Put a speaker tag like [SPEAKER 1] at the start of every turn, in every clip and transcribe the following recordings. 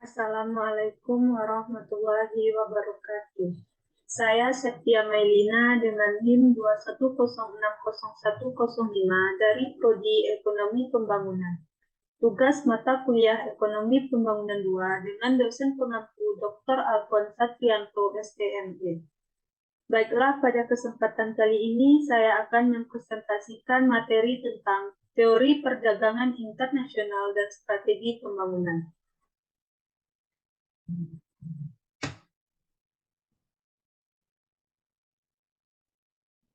[SPEAKER 1] Assalamualaikum warahmatullahi wabarakatuh. Saya Septia Mailina dengan NIM 210600105 dari Prodi Ekonomi Pembangunan. Tugas mata kuliah Ekonomi Pembangunan 2 dengan dosen pengampu Dr. Alfon Satrianto, STME. Baiklah, pada kesempatan kali ini saya akan mempresentasikan materi tentang teori perdagangan internasional dan strategi pembangunan.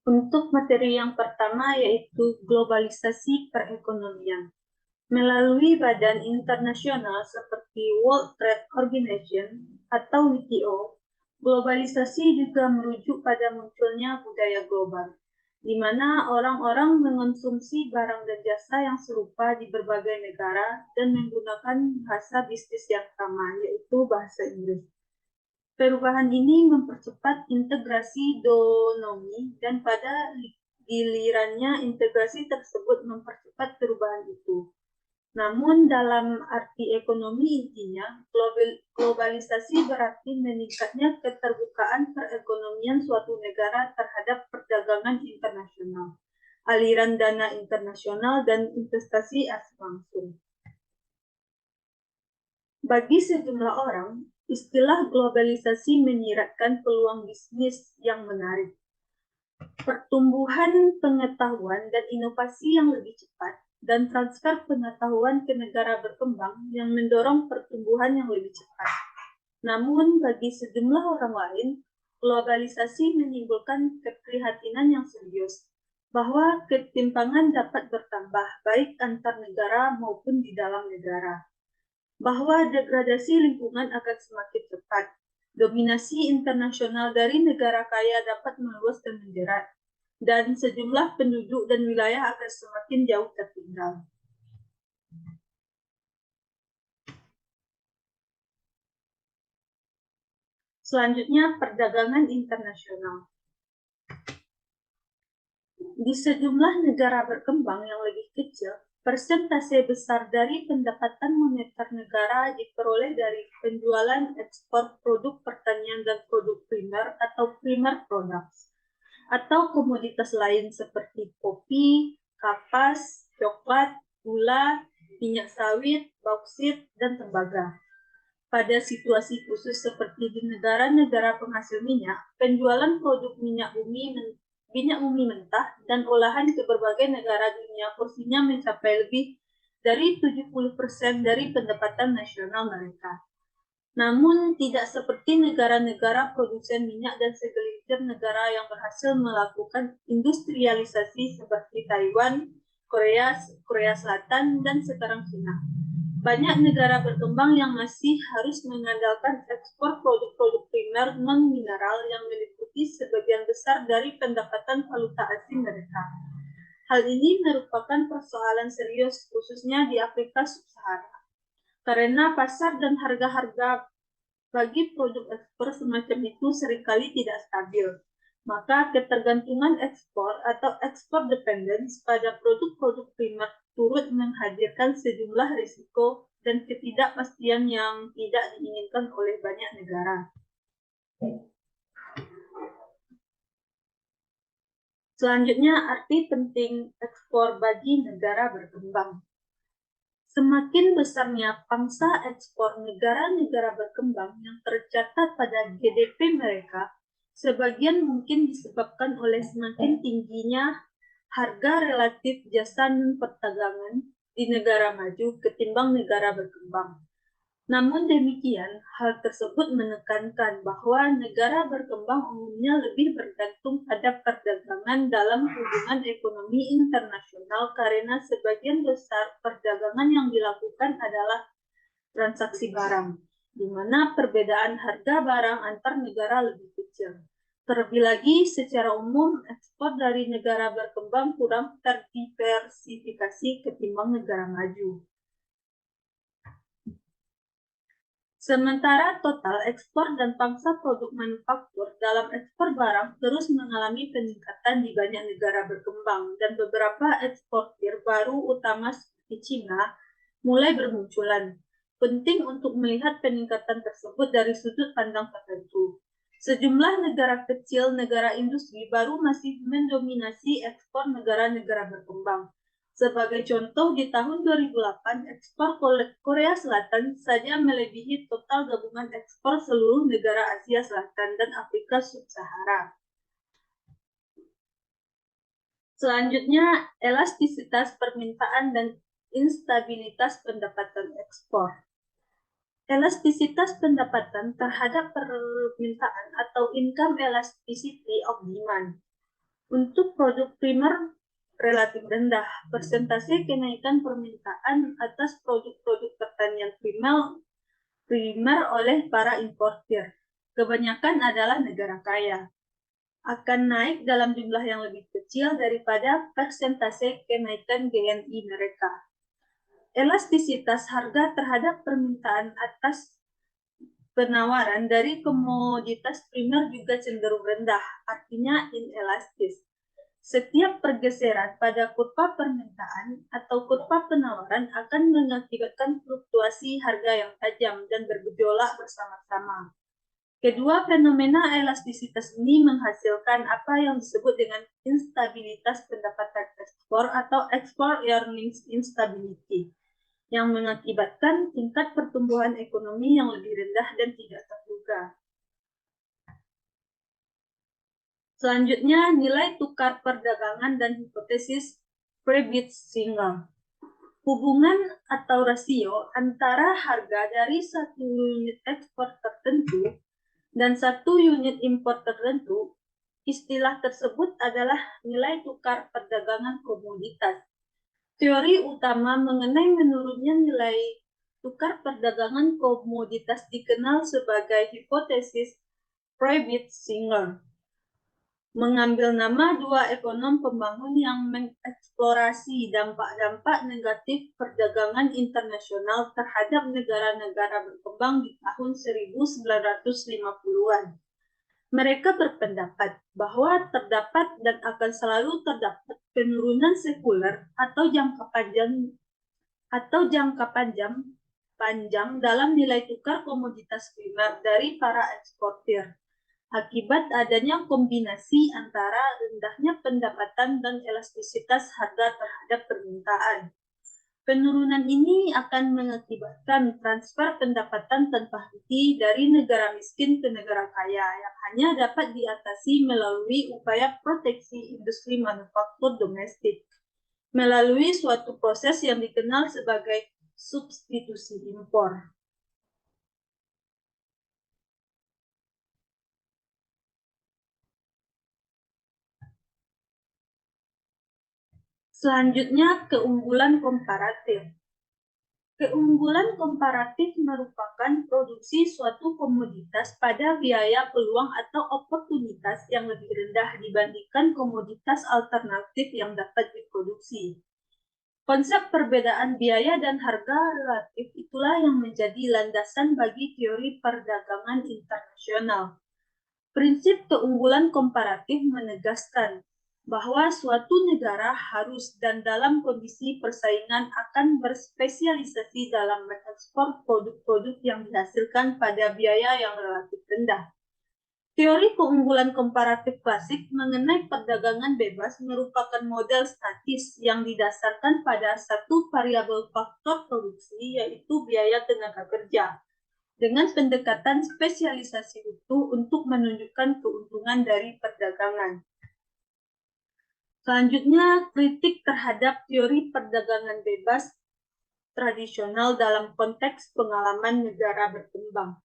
[SPEAKER 1] Untuk materi yang pertama yaitu globalisasi perekonomian. Melalui badan internasional seperti World Trade Organization atau WTO, globalisasi juga merujuk pada munculnya budaya global, di mana orang-orang mengonsumsi barang dan jasa yang serupa di berbagai negara dan menggunakan bahasa bisnis yang sama, yaitu bahasa Inggris. Perubahan ini mempercepat integrasi donomi dan pada gilirannya integrasi tersebut mempercepat perubahan itu. Namun dalam arti ekonomi intinya, globalisasi berarti meningkatnya keterbukaan perekonomian suatu negara terhadap perdagangan internasional, aliran dana internasional, dan investasi asing langsung. Bagi sejumlah orang, istilah globalisasi menyiratkan peluang bisnis yang menarik, pertumbuhan pengetahuan dan inovasi yang lebih cepat, dan transfer pengetahuan ke negara berkembang yang mendorong pertumbuhan yang lebih cepat. Namun, bagi sejumlah orang lain, globalisasi menimbulkan keprihatinan yang serius, bahwa ketimpangan dapat bertambah baik antar negara maupun di dalam negara, bahwa degradasi lingkungan akan semakin cepat, dominasi internasional dari negara kaya dapat meluas dan menjerat, dan sejumlah penduduk dan wilayah akan semakin jauh tertinggal. Selanjutnya, perdagangan internasional. Di sejumlah negara berkembang yang lebih kecil, persentase besar dari pendapatan moneter negara diperoleh dari penjualan ekspor produk pertanian dan produk primer atau primer products, atau komoditas lain seperti kopi, kapas, coklat, gula, minyak sawit, bauksit, dan tembaga. Pada situasi khusus seperti di negara-negara penghasil minyak, penjualan produk minyak bumi mentah dan olahan ke berbagai negara dunia porsinya mencapai lebih dari 70% dari pendapatan nasional mereka. Namun, tidak seperti negara-negara produsen minyak dan segelintir negara yang berhasil melakukan industrialisasi seperti Taiwan, Korea Selatan, dan sekarang China. Banyak negara berkembang yang masih harus mengandalkan ekspor produk-produk primer non-mineral yang meliputi sebagian besar dari pendapatan valuta asing mereka. Hal ini merupakan persoalan serius khususnya di Afrika Sub-Sahara, karena pasar dan harga-harga bagi produk ekspor semacam itu seringkali tidak stabil. Maka ketergantungan ekspor atau ekspor dependence pada produk-produk primer turut menghadirkan sejumlah risiko dan ketidakpastian yang tidak diinginkan oleh banyak negara. Selanjutnya, arti penting ekspor bagi negara berkembang. Semakin besarnya pangsa ekspor negara-negara berkembang yang tercatat pada GDP mereka, sebagian mungkin disebabkan oleh semakin tingginya harga relatif jasa perdagangan di negara maju ketimbang negara berkembang. Namun demikian, hal tersebut menekankan bahwa negara berkembang umumnya lebih bergantung pada perdagangan dalam hubungan ekonomi internasional karena sebagian besar perdagangan yang dilakukan adalah transaksi barang, di mana perbedaan harga barang antar negara lebih kecil. Terlebih lagi, secara umum, ekspor dari negara berkembang kurang terdiversifikasi ketimbang negara maju. Sementara total ekspor dan pangsa produk manufaktur dalam ekspor barang terus mengalami peningkatan di banyak negara berkembang dan beberapa eksportir baru utama seperti Cina mulai bermunculan.
[SPEAKER 2] penting untuk melihat peningkatan tersebut dari sudut pandang tertentu. Sejumlah negara kecil, negara industri baru masih mendominasi ekspor negara-negara berkembang. Sebagai contoh, di tahun 2008, ekspor Korea Selatan saja melebihi total gabungan ekspor seluruh negara Asia Selatan dan Afrika Sub-Sahara. Selanjutnya, elastisitas permintaan dan instabilitas pendapatan ekspor. Elastisitas pendapatan terhadap permintaan atau income elasticity of demand. Untuk produk primer relatif rendah, persentase kenaikan permintaan atas produk-produk pertanian primer oleh para importir, kebanyakan adalah negara kaya, akan naik dalam jumlah yang lebih kecil daripada persentase kenaikan GNI mereka. Elastisitas harga terhadap permintaan atas penawaran dari komoditas primer juga cenderung rendah, artinya inelastis. Setiap pergeseran pada kurva permintaan atau kurva penawaran akan mengakibatkan fluktuasi harga yang tajam dan bergejolak bersama-sama. Kedua fenomena elastisitas ini menghasilkan apa yang disebut dengan instabilitas pendapatan ekspor atau export earnings instability, yang mengakibatkan tingkat pertumbuhan ekonomi yang lebih rendah dan tidak terduga. Selanjutnya, nilai tukar perdagangan dan hipotesis Prebisch-Singer. Hubungan atau rasio antara harga dari satu unit ekspor tertentu dan satu unit impor tertentu, istilah tersebut adalah nilai tukar perdagangan komoditas. Teori utama mengenai menurunnya nilai tukar perdagangan komoditas dikenal sebagai hipotesis Prebisch-Singer, mengambil nama dua ekonom pembangun yang mengeksplorasi dampak-dampak negatif perdagangan internasional terhadap negara-negara berkembang di tahun 1950-an. Mereka berpendapat bahwa terdapat dan akan selalu terdapat penurunan sekuler atau jangka panjang dalam nilai tukar komoditas primer dari para eksportir, akibat adanya kombinasi antara rendahnya pendapatan dan elastisitas harga terhadap permintaan. Penurunan ini akan mengakibatkan transfer pendapatan tanpa henti dari negara miskin ke negara kaya yang hanya dapat diatasi melalui upaya proteksi industri manufaktur domestik, melalui suatu proses yang dikenal sebagai substitusi impor. Selanjutnya, keunggulan komparatif. Keunggulan komparatif merupakan produksi suatu komoditas pada biaya peluang atau oportunitas yang lebih rendah dibandingkan komoditas alternatif yang dapat diproduksi. Konsep perbedaan biaya dan harga relatif itulah yang menjadi landasan bagi teori perdagangan internasional. Prinsip keunggulan komparatif menegaskan bahwa suatu negara harus dan dalam kondisi persaingan akan berspesialisasi dalam mengekspor produk-produk yang dihasilkan pada biaya yang relatif rendah. Teori keunggulan komparatif klasik mengenai perdagangan bebas merupakan model statis yang didasarkan pada satu variabel faktor produksi, yaitu biaya tenaga kerja, dengan pendekatan spesialisasi itu untuk menunjukkan keuntungan dari perdagangan. Selanjutnya, kritik terhadap teori perdagangan bebas tradisional dalam konteks pengalaman negara berkembang.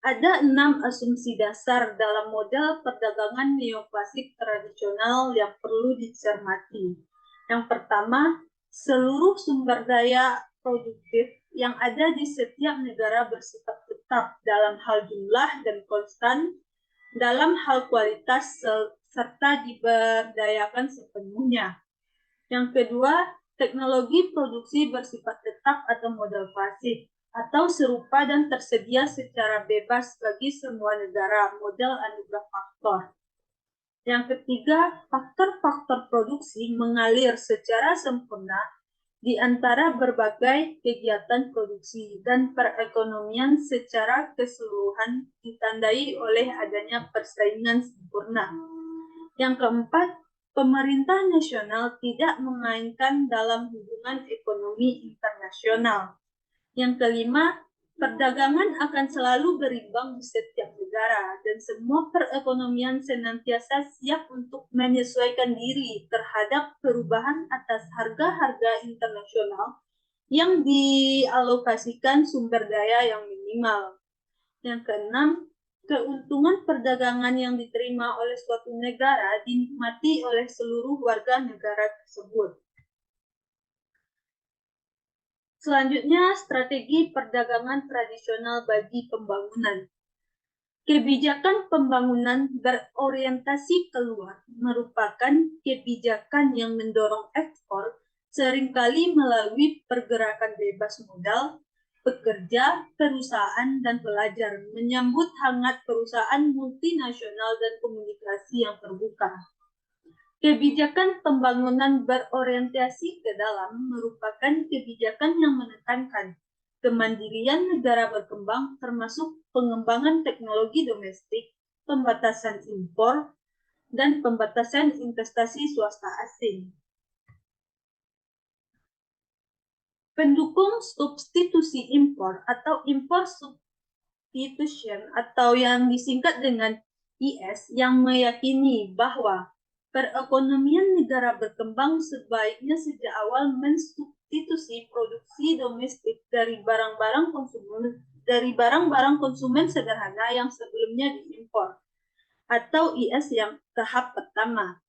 [SPEAKER 2] Ada 6 asumsi dasar dalam model perdagangan neoklasik tradisional yang perlu dicermati. Yang pertama, seluruh sumber daya produktif yang ada di setiap negara bersifat tetap dalam hal jumlah dan konstan dalam hal kualitas serta diberdayakan sepenuhnya. Yang kedua, teknologi produksi bersifat tetap atau model klasik atau serupa dan tersedia secara bebas bagi semua negara, model anugerah faktor. Yang ketiga, faktor-faktor produksi mengalir secara sempurna
[SPEAKER 1] di antara berbagai kegiatan produksi dan perekonomian secara keseluruhan ditandai oleh adanya persaingan sempurna. Yang keempat, pemerintah nasional tidak memainkan dalam hubungan ekonomi internasional. Yang kelima, perdagangan akan selalu berimbang di setiap negara dan semua perekonomian senantiasa siap untuk menyesuaikan diri terhadap perubahan atas harga-harga internasional yang dialokasikan sumber daya yang minimal. Yang keenam, keuntungan perdagangan yang diterima oleh suatu negara dinikmati oleh seluruh warga negara tersebut. Selanjutnya, strategi perdagangan tradisional bagi pembangunan. Kebijakan pembangunan berorientasi keluar merupakan kebijakan yang mendorong ekspor seringkali melalui pergerakan bebas modal, pekerja, perusahaan, dan pelajar menyambut hangat perusahaan multinasional dan komunikasi yang terbuka. Kebijakan pembangunan berorientasi ke dalam merupakan kebijakan yang menekankan kemandirian negara berkembang termasuk pengembangan teknologi domestik, pembatasan impor, dan pembatasan investasi swasta asing. Pendukung substitusi impor atau import substitution atau yang disingkat dengan IS yang meyakini bahwa perekonomian negara berkembang sebaiknya sejak awal mensubstitusi produksi domestik dari barang-barang konsumen sederhana yang sebelumnya diimpor atau IS yang tahap pertama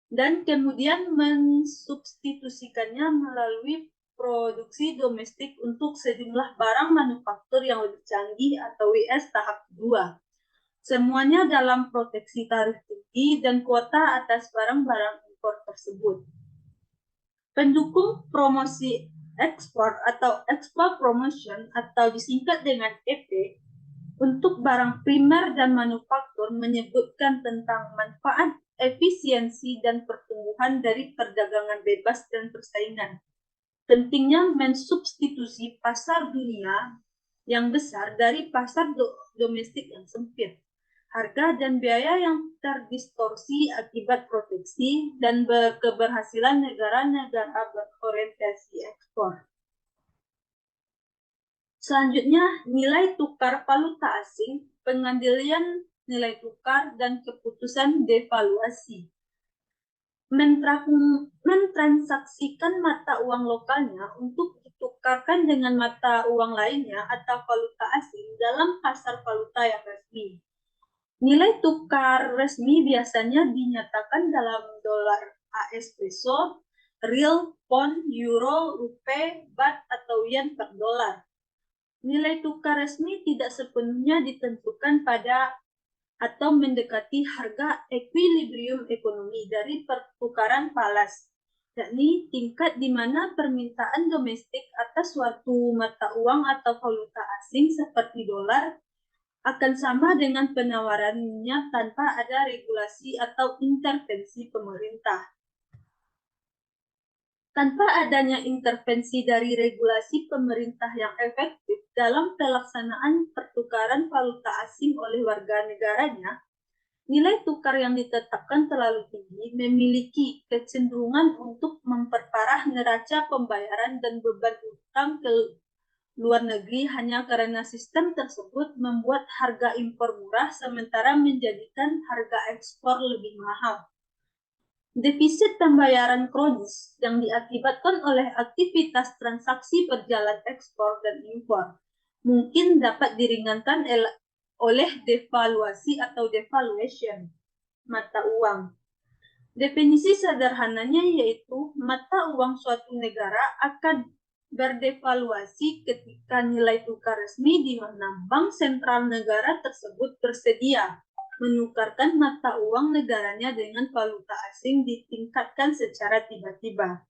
[SPEAKER 1] dan kemudian mensubstitusikannya melalui produksi domestik untuk sejumlah barang manufaktur yang lebih canggih atau IS tahap kedua. Semuanya dalam proteksi tarif tinggi dan kuota atas barang-barang impor tersebut. Pendukung promosi ekspor atau export promotion atau disingkat dengan EP untuk barang primer dan manufaktur menyebutkan tentang manfaat, efisiensi, dan pertumbuhan dari perdagangan bebas dan persaingan. Pentingnya mensubstitusi pasar dunia yang besar dari pasar domestik yang sempit. Harga dan biaya yang terdistorsi akibat proteksi dan keberhasilan negara-negara berorientasi ekspor. Selanjutnya, nilai tukar valuta asing, pengendalian nilai tukar, dan keputusan devaluasi. Mentransaksikan mata uang lokalnya untuk ditukarkan dengan mata uang lainnya atau valuta asing dalam pasar valuta yang resmi. Nilai tukar resmi biasanya dinyatakan dalam dolar AS peso, rial, pound, euro, rupiah, baht, atau yen per dolar. Nilai tukar resmi tidak sepenuhnya ditentukan pada atau mendekati harga ekuilibrium ekonomi dari pertukaran falas, yakni tingkat di mana permintaan domestik atas suatu mata uang atau valuta asing seperti dolar akan sama dengan penawarannya tanpa ada regulasi atau intervensi pemerintah. Tanpa adanya intervensi dari regulasi pemerintah yang efektif dalam pelaksanaan pertukaran valuta asing oleh warga negaranya, nilai tukar yang ditetapkan terlalu tinggi memiliki kecenderungan untuk memperparah neraca pembayaran dan beban utang ke luar negeri hanya karena sistem tersebut membuat harga impor murah sementara menjadikan harga ekspor lebih mahal. Defisit pembayaran kronis yang diakibatkan oleh aktivitas transaksi berjalan ekspor dan impor mungkin dapat diringankan oleh devaluasi atau devaluation mata uang. Definisi sederhananya yaitu mata uang suatu negara akan berdevaluasi ketika nilai tukar resmi di mana bank sentral negara tersebut bersedia menukarkan mata uang negaranya dengan valuta asing ditingkatkan secara tiba-tiba.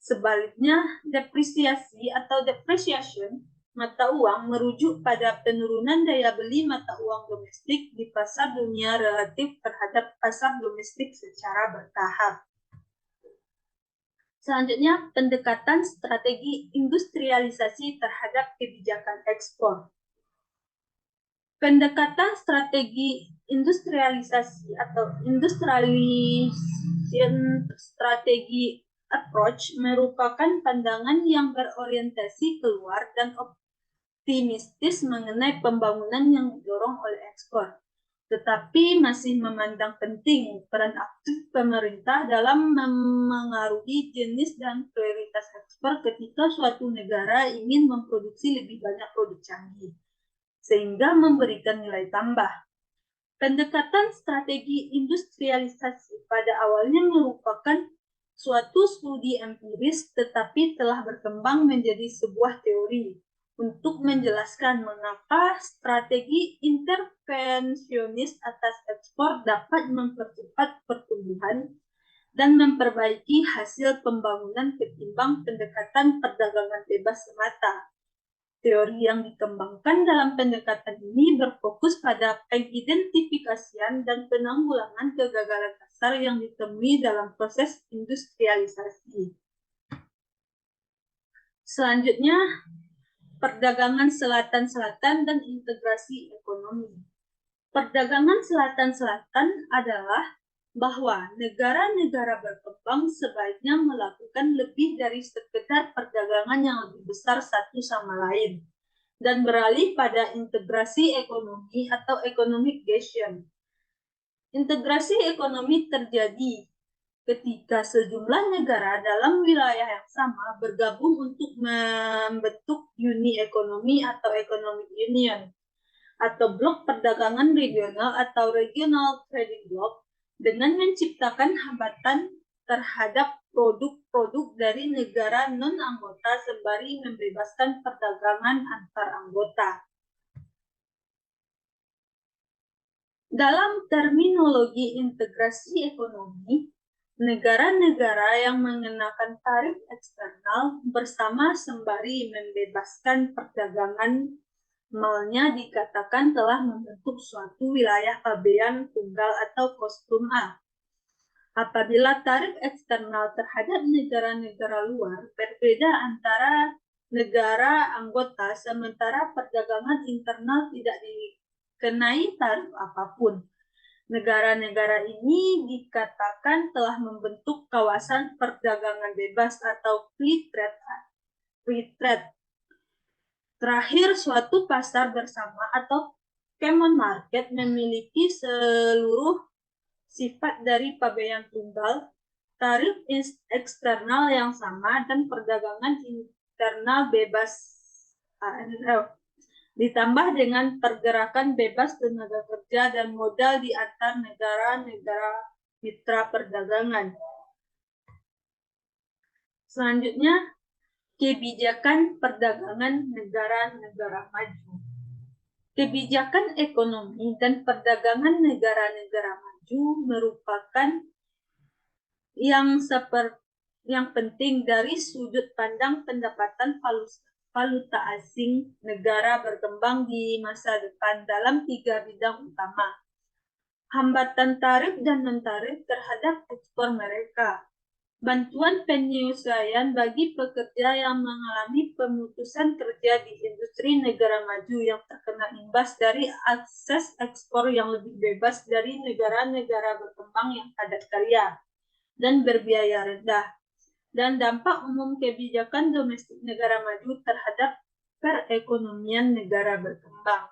[SPEAKER 1] Sebaliknya, depresiasi atau depreciation mata uang merujuk pada penurunan daya beli mata uang domestik di pasar dunia relatif terhadap pasar domestik secara bertahap. Selanjutnya, pendekatan strategi industrialisasi terhadap kebijakan ekspor. Pendekatan strategi industrialisasi atau industrialization strategi approach merupakan pandangan yang berorientasi keluar dan optimistis mengenai pembangunan yang didorong oleh ekspor, tetapi masih memandang penting peran aktif pemerintah dalam memengaruhi jenis dan prioritas ekspor ketika suatu negara ingin memproduksi lebih banyak produk canggih, sehingga memberikan nilai tambah. Pendekatan strategi industrialisasi pada awalnya merupakan suatu studi empiris, tetapi telah berkembang menjadi sebuah teori untuk menjelaskan mengapa strategi intervensionis atas ekspor dapat mempercepat pertumbuhan dan memperbaiki hasil pembangunan ketimbang pendekatan perdagangan bebas semata. Teori yang dikembangkan dalam pendekatan ini berfokus pada pengidentifikasian dan penanggulangan kegagalan dasar yang ditemui dalam proses industrialisasi. Selanjutnya, perdagangan selatan-selatan dan integrasi ekonomi. Perdagangan selatan-selatan adalah bahwa negara-negara berkembang sebaiknya melakukan lebih dari sekedar perdagangan yang lebih besar satu sama lain dan beralih pada integrasi ekonomi atau economic cohesion. Integrasi ekonomi terjadi ketika sejumlah negara dalam wilayah yang sama bergabung untuk membentuk uni ekonomi atau economic union atau blok perdagangan regional atau regional trading block dengan menciptakan hambatan terhadap produk-produk dari negara non-anggota sembari membebaskan perdagangan antar anggota. Dalam terminologi integrasi ekonomi, negara-negara yang mengenakan tarif eksternal bersama sembari membebaskan perdagangan malnya dikatakan telah membentuk suatu wilayah pabean tunggal atau kostum A. Apabila tarif eksternal terhadap negara-negara luar berbeda antara negara anggota, sementara perdagangan internal tidak dikenai tarif apapun, negara-negara ini dikatakan telah membentuk kawasan perdagangan bebas atau free trade. Terakhir, suatu pasar bersama atau common market memiliki seluruh sifat dari pabean tunggal, tarif eksternal yang sama, dan perdagangan internal bebas ditambah dengan pergerakan bebas tenaga kerja dan modal di antar negara-negara mitra perdagangan. Selanjutnya, kebijakan perdagangan negara-negara maju. Kebijakan ekonomi dan perdagangan negara-negara maju merupakan yang penting dari sudut pandang pendapatan valuta asing negara berkembang di masa depan dalam 3 bidang utama. Hambatan tarif dan non-tarif terhadap ekspor mereka. Bantuan penyesuaian bagi pekerja yang mengalami pemutusan kerja di industri negara maju yang terkena imbas dari akses ekspor yang lebih bebas dari negara-negara berkembang yang padat karya dan berbiaya rendah, dan dampak umum kebijakan domestik negara maju terhadap perekonomian negara berkembang.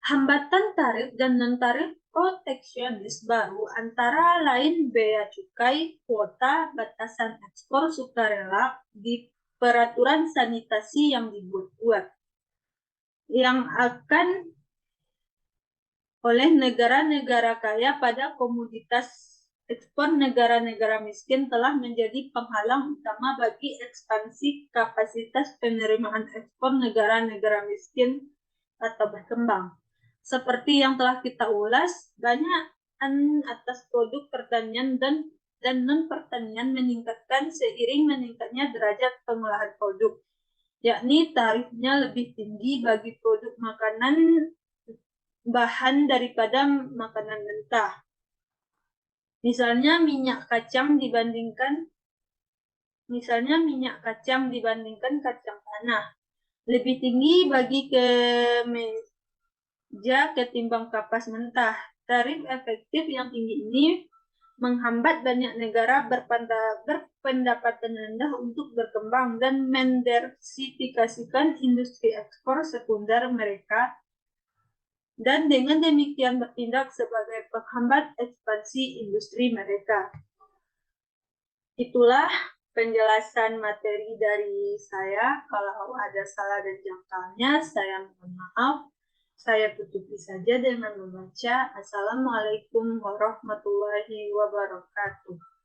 [SPEAKER 1] Hambatan tarif dan non-tarif proteksionis baru antara lain bea cukai, kuota, batasan ekspor sukarela di peraturan sanitasi yang dibuat-buat, yang akan oleh negara-negara kaya pada komoditas ekspor negara-negara miskin telah menjadi penghalang utama bagi ekspansi kapasitas penerimaan ekspor negara-negara miskin atau berkembang. Seperti yang telah kita ulas, banyak atas produk pertanian dan non-pertanian meningkatkan seiring meningkatnya derajat pengolahan produk, yakni tarifnya lebih tinggi bagi produk makanan bahan daripada makanan mentah. Misalnya minyak kacang dibandingkan kacang tanah lebih tinggi bagi kemeja ketimbang kapas mentah. Tarif efektif yang tinggi ini menghambat banyak negara berpendapatan rendah untuk berkembang dan mendiversifikasikan industri ekspor sekunder mereka, dan dengan demikian bertindak sebagai penghambat ekspansi industri mereka. Itulah penjelasan materi dari saya. Kalau ada salah dan jangkalnya, saya mohon maaf. Saya tutupi saja dengan membaca Assalamualaikum warahmatullahi wabarakatuh.